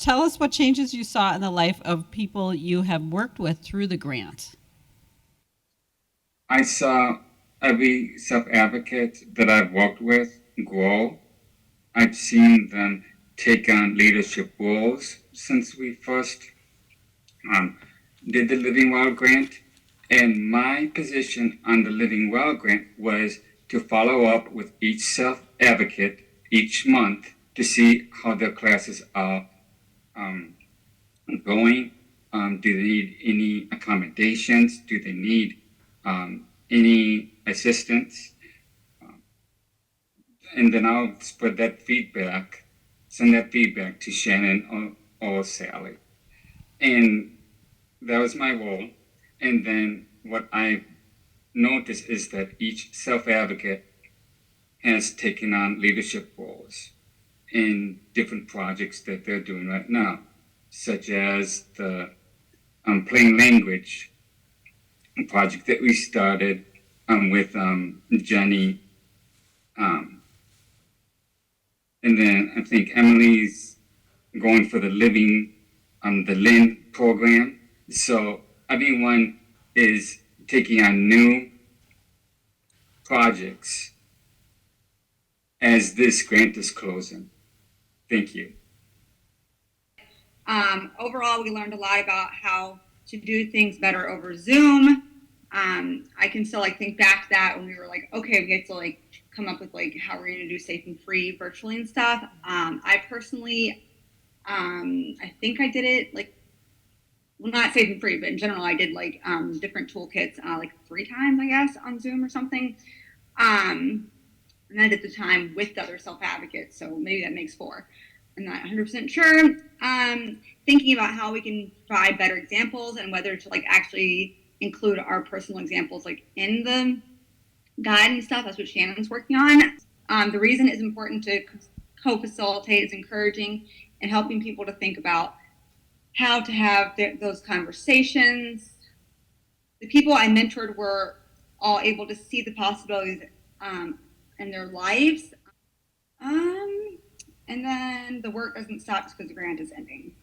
tell us what changes you saw in the life of people you have worked with through the grant. I saw every self-advocate that I've worked with grow. I've seen them take on leadership roles since we first um, did the Living Well grant. And my position on the Living Well grant was to follow up with each self-advocate each month to see how their classes are um, going. Do they need any accommodations? Do they need any assistance? And then I'll spread that feedback, send that feedback to Shannon or Sally. And that was my role. And then what I noticed is that each self-advocate has taken on leadership roles in different projects that they're doing right now, such as the plain language project that we started with Jenny. And then I think Emily's going for the the LIN program. So everyone is taking on new projects as this grant is closing. Thank you. Overall, we learned a lot about how to do things better over Zoom. I can still think back to that when we were okay, we get to come up with how we're going to do safe and free virtually and stuff. I personally, I think I did it well, not safe and free, but in general, I did different toolkits 3 times, I guess, on Zoom or something. And I did the time with the other self-advocates, so maybe that makes 4. I'm not 100% sure. Thinking about how we can provide better examples and whether to actually include our personal examples in the guide and stuff. That's what Shannon's working on. The reason it's important to co-facilitate is encouraging and helping people to think about how to have those conversations. The people I mentored were all able to see the possibilities in their lives. And then the work doesn't stop just because the grant is ending.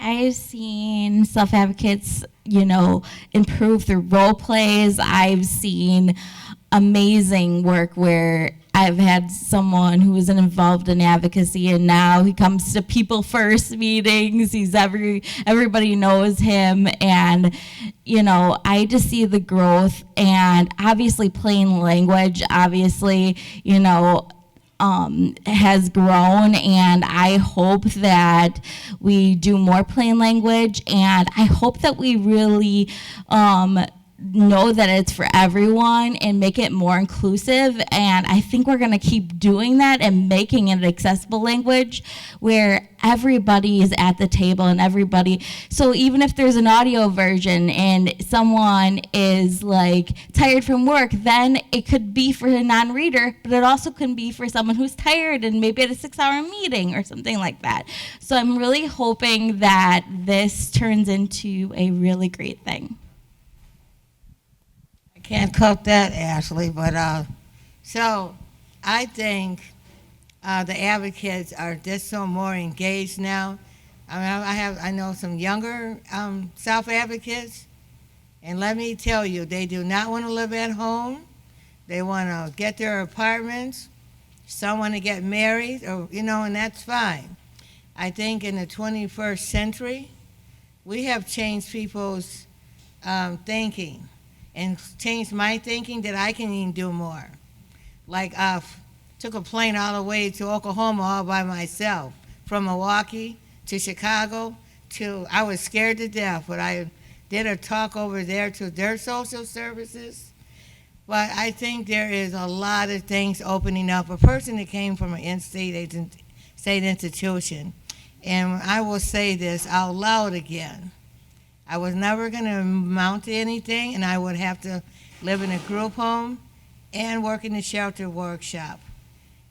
I've seen self-advocates, improve their role plays. I've seen amazing work where I've had someone who was involved in advocacy and now he comes to people first meetings. Everybody knows him, and I just see the growth. And obviously plain language, has grown, and I hope that we do more plain language, and I hope that we really know that it's for everyone and make it more inclusive. And I think we're going to keep doing that and making it accessible language where everybody is at the table and everybody. So even if there's an audio version and someone is tired from work, then it could be for a non-reader, but it also can be for someone who's tired and maybe at a 6-hour meeting or something like that. So I'm really hoping that this turns into a really great thing. Can't cut that, Ashley, but so I think the advocates are just so more engaged now. I know some younger self-advocates, and let me tell you, they do not want to live at home. They want to get their apartments. Some want to get married, and that's fine. I think in the 21st century, we have changed people's thinking. And changed my thinking that I can even do more. Took a plane all the way to Oklahoma all by myself, from Milwaukee to Chicago I was scared to death, but I did a talk over there to their social services. But I think there is a lot of things opening up. A person that came from an state institution, and I will say this out loud again, I was never going to amount to anything, and I would have to live in a group home and work in the shelter workshop.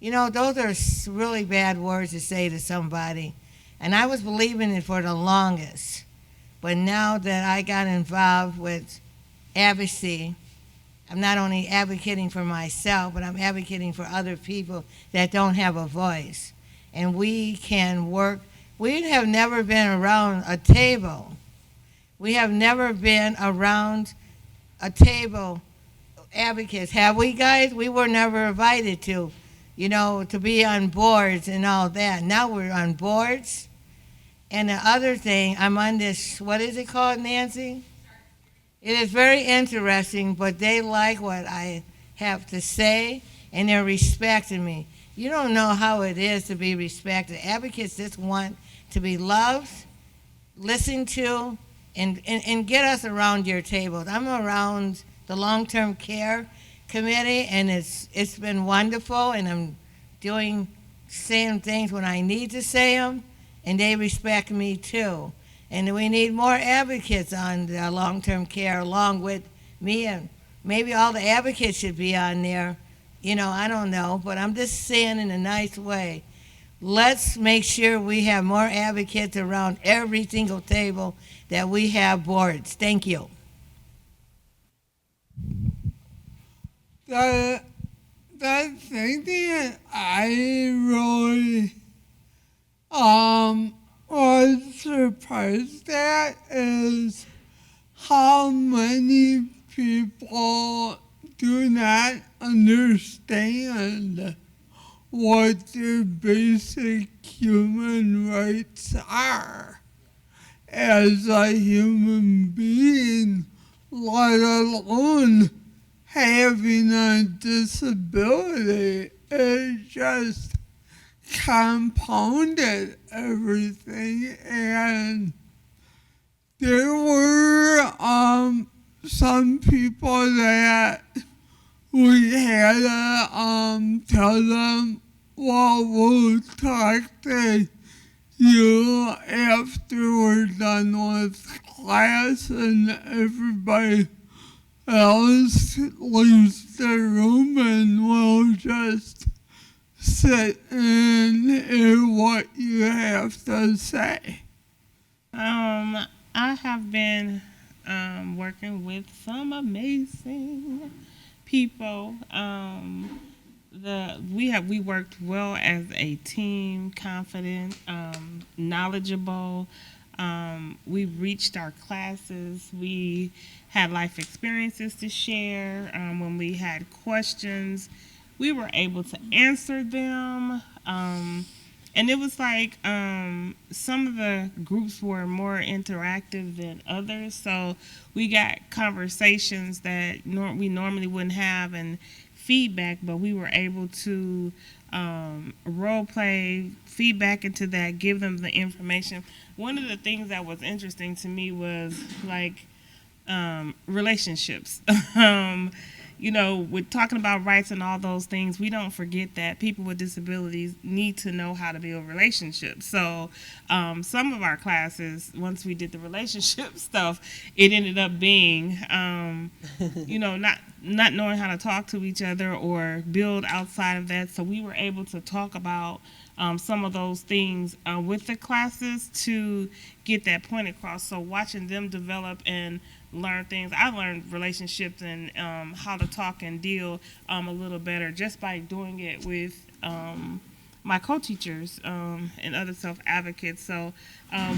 Those are really bad words to say to somebody, and I was believing it for the longest. But now that I got involved with advocacy, I'm not only advocating for myself, but I'm advocating for other people that don't have a voice. And we can work we have never been around a table. We have never been around a table, advocates. Have we, guys? We were never invited to, to be on boards and all that. Now we're on boards. And the other thing, I'm on this, what is it called, Nancy? It is very interesting, but they like what I have to say, and they're respecting me. You don't know how it is to be respected. Advocates just want to be loved, listened to, and get us around your tables. I'm around the long-term care committee, and it's been wonderful, and I'm saying things when I need to say them, and they respect me too. And we need more advocates on the long-term care along with me, and maybe all the advocates should be on there. I don't know, but I'm just saying in a nice way. Let's make sure we have more advocates around every single table that we have boards. Thank you. The thing that I really was surprised at is how many people do not understand what their basic human rights are as a human being, let alone having a disability. It just compounded everything, and there were some people that we had to tell them, well, we'll talk to you after we're done with class, and everybody else leaves the room, and we'll just sit and hear what you have to say. I have been working with some amazing people. We worked well as a team, confident, knowledgeable. We reached our classes. We had life experiences to share. When we had questions, we were able to answer them. And it was like some of the groups were more interactive than others. So we got conversations that we normally wouldn't have and feedback, but we were able to role play, feedback into that, give them the information. One of the things that was interesting to me was like relationships. With talking about rights and all those things, we don't forget that people with disabilities need to know how to build relationships. So some of our classes, once we did the relationship stuff, it ended up being, not knowing how to talk to each other or build outside of that. So we were able to talk about some of those things with the classes to get that point across. So watching them develop and learn things, I learned relationships and how to talk and deal a little better just by doing it with my co-teachers and other self-advocates. So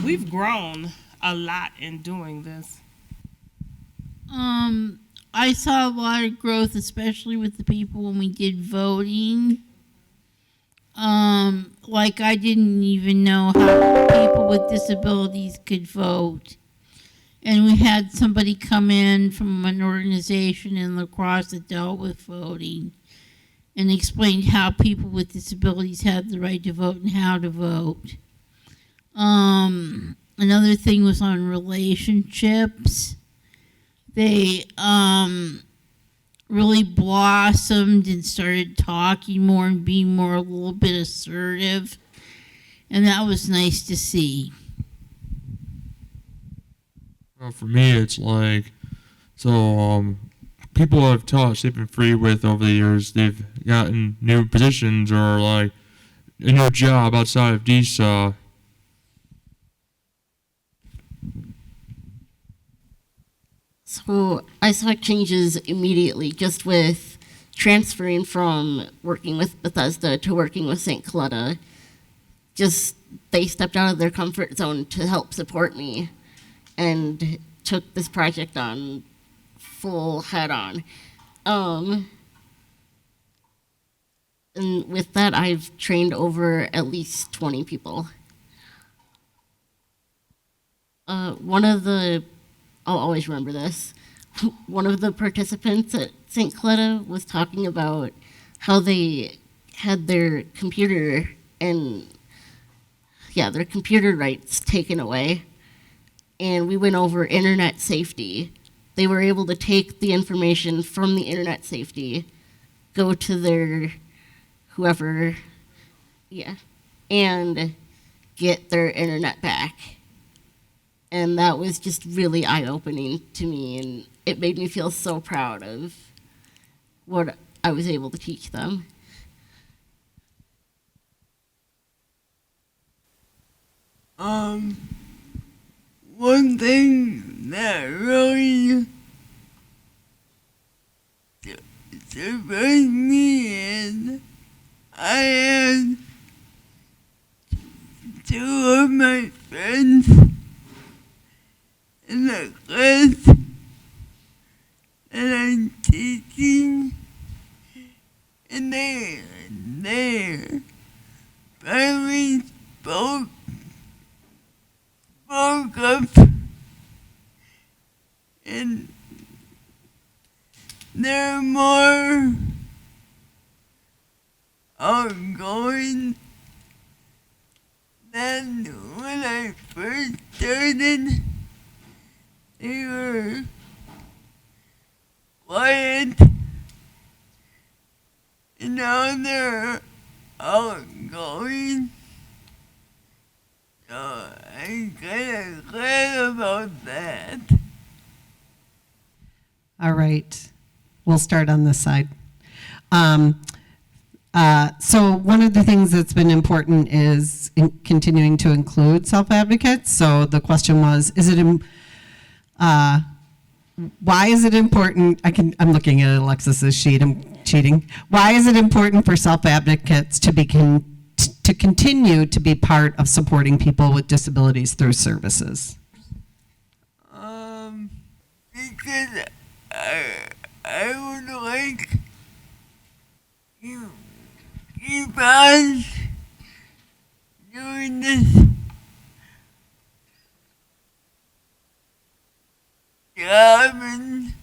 we've grown a lot in doing this. I saw a lot of growth, especially with the people when we did voting. Like I didn't even know how people with disabilities could vote. And we had somebody come in from an organization in La Crosse that dealt with voting and explained how people with disabilities had the right to vote and how to vote. Another thing was on relationships. They really blossomed and started talking more and being more a little bit assertive. And that was nice to see. Well, for me, it's like, people I've taught Sleeping Free with over the years, they've gotten new positions or like a new job outside of DSA. So I saw changes immediately just with transferring from working with Bethesda to working with St. Cloutta. Just they stepped out of their comfort zone to help support me and took this project on full head on. And with that, I've trained over at least 20 people. I'll always remember this. One of the participants at St. Cleta was talking about how they had their computer rights taken away. And we went over internet safety. They were able to take the information from the internet safety, go to their whoever, and get their internet back. And that was just really eye-opening to me, and it made me feel so proud of what I was able to teach them. One thing that really surprised me is I had two of my friends in the class that I'm teaching, and they finally spoke up, and they're more outgoing than when I first started. They were quiet, and now they're outgoing. So I'm kind of glad about that. All right, we'll start on this side. So one of the things that's been important is continuing to include self-advocates. So the question was, why is it important? I'm looking at Alexis's sheet. I'm cheating. Why is it important for self-advocates to continue to be part of supporting people with disabilities through services? Because I would like to keep on doing this job and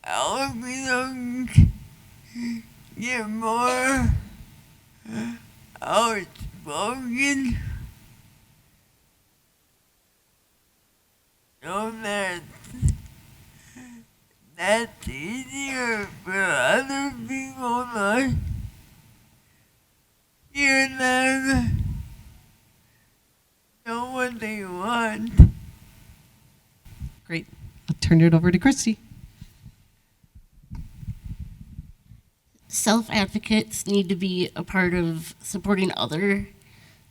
helping them get more outspoken so that's easier for other people to hear them know what they want. Great. I'll turn it over to Christy. Self-advocates need to be a part of supporting other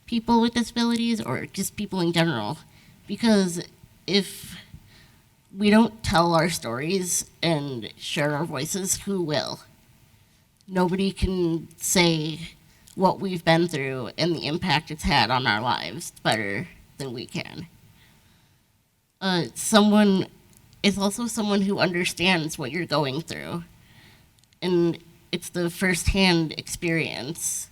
people with disabilities or just people in general, because if we don't tell our stories and share our voices, who will? Nobody can say what we've been through and the impact it's had on our lives better than we can. Someone is also someone who understands what you're going through, and it's the first-hand experience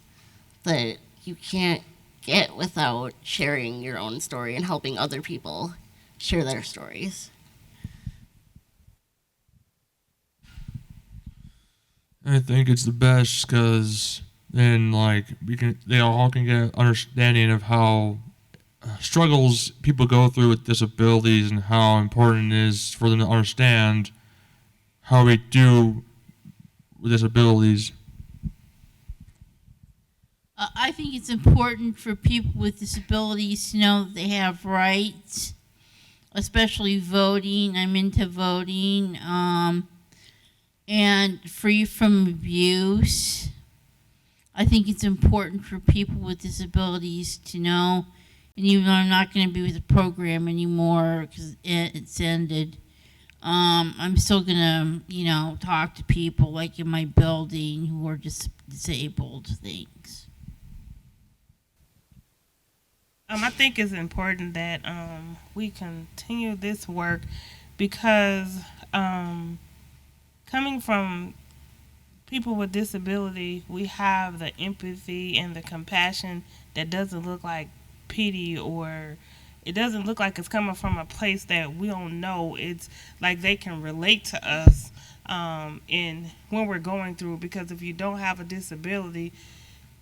that you can't get without sharing your own story and helping other people share their stories. I think it's the best because then, like, they all can get understanding of how struggles people go through with disabilities and how important it is for them to understand how we do with disabilities. I think it's important for people with disabilities to know that they have rights, especially voting. I'm into voting. And free from abuse. I think it's important for people with disabilities to know, and even though I'm not going to be with the program anymore because it's ended, I'm still going to, talk to people like in my building who are disabled things. I think it's important that we continue this work because coming from people with disability, we have the empathy and the compassion that doesn't look like pity, or it doesn't look like it's coming from a place that we don't know. It's like they can relate to us in when we're going through, because if you don't have a disability,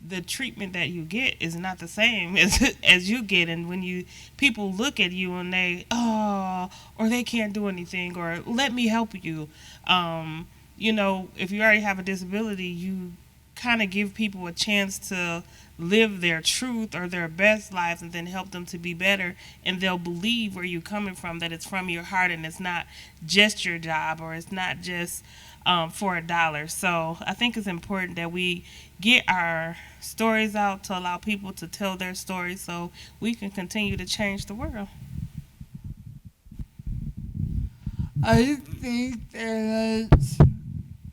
the treatment that you get is not the same as you get. And when people look at you and they or they can't do anything, or let me help you, if you already have a disability, you kind of give people a chance to live their truth or their best lives, and then help them to be better, and they'll believe where you're coming from, that it's from your heart and it's not just your job, or it's not just for $1. So I think it's important that we get our stories out to allow people to tell their stories so we can continue to change the world. I think that it's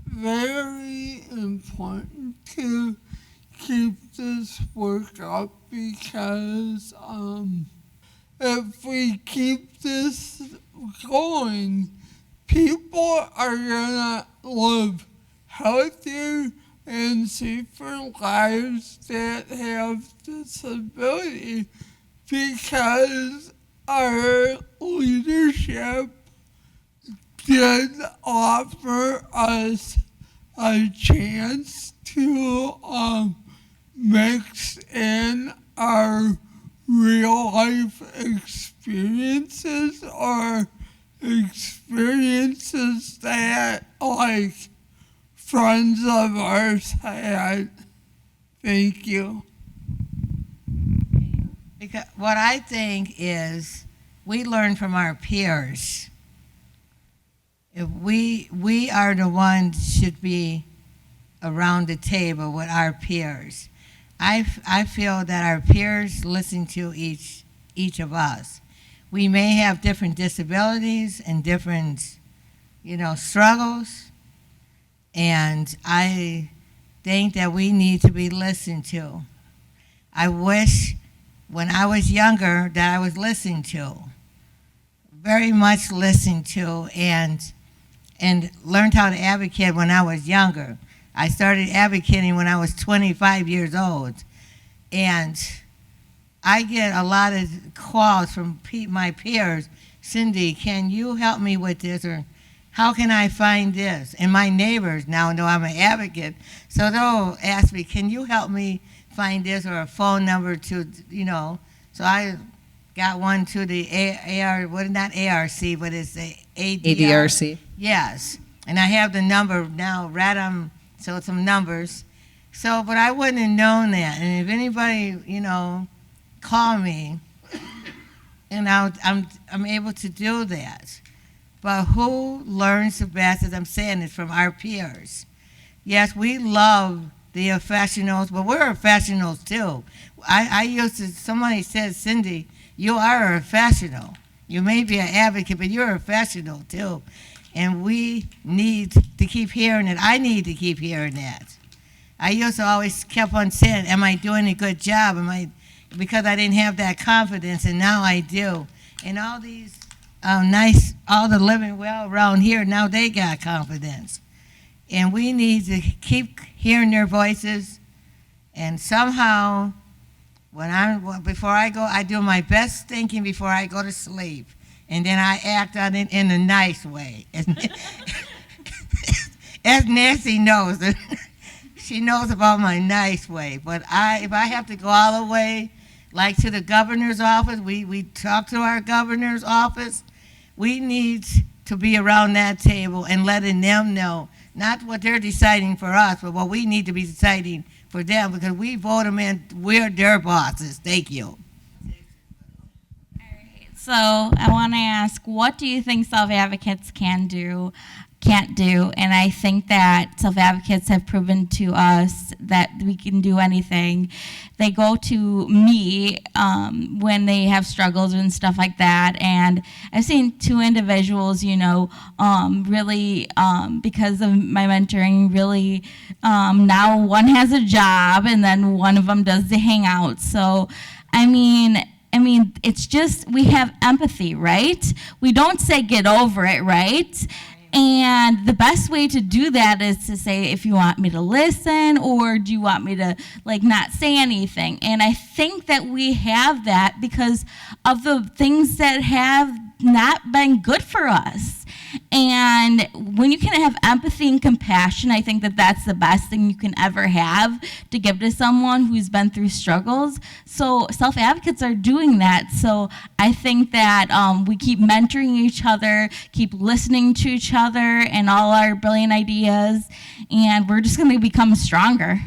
very important to keep this work up, because if we keep this going, people are gonna live healthier and safer lives that have disability, because our leadership did offer us a chance to mix in our real life experiences, or experiences that like friends of ours had. Thank you. Because what I think is we learn from our peers. If we are the ones should be around the table with our peers. I feel that our peers listen to each of us. We may have different disabilities and different, struggles, and I think that we need to be listened to. I wish when I was younger that I was listened to, very much listened to, and learned how to advocate when I was younger. I started advocating when I was 25 years old, and I get a lot of calls from my peers. Cindy, can you help me with this, or how can I find this? And my neighbors now know I'm an advocate, so they'll ask me, can you help me find this, or a phone number to, so I got one to the not ARC, but it's the ADRC. Yes, and I have the number now, so some numbers. So, but I wouldn't have known that. And if anybody, call me, and I'm able to do that. But who learns the best, as I'm saying, is from our peers. Yes, we love the professionals, but we're professionals too. Somebody said, Cindy, you are a professional. You may be an advocate, but you're a professional too. And we need to keep hearing it. I need to keep hearing that. I used to always kept on saying, am I doing a good job? Because I didn't have that confidence, and now I do. And all these all the living well around here, now they got confidence. And we need to keep hearing their voices. And somehow, before I go, I do my best thinking before I go to sleep. And then I act on it in a nice way. As Nancy knows, she knows about my nice way. But if I have to go all the way, like to the governor's office, we talk to our governor's office, we need to be around that table and letting them know, not what they're deciding for us, but what we need to be deciding for them, because we vote them in, we're their bosses. Thank you. So I want to ask, what do you think self-advocates can't do? And I think that self-advocates have proven to us that we can do anything. They go to me when they have struggles and stuff like that. And I've seen two individuals, really, because of my mentoring, really, now one has a job and then one of them does the hangouts. So, I mean, I mean, it's just, we have empathy, right? We don't say get over it, right? And the best way to do that is to say, if you want me to listen, or do you want me to like not say anything? And I think that we have that because of the things that have not been good for us. And when you can have empathy and compassion, I think that that's the best thing you can ever have to give to someone who's been through struggles. So self-advocates are doing that. So I think that we keep mentoring each other, keep listening to each other and all our brilliant ideas, and we're just going to become stronger.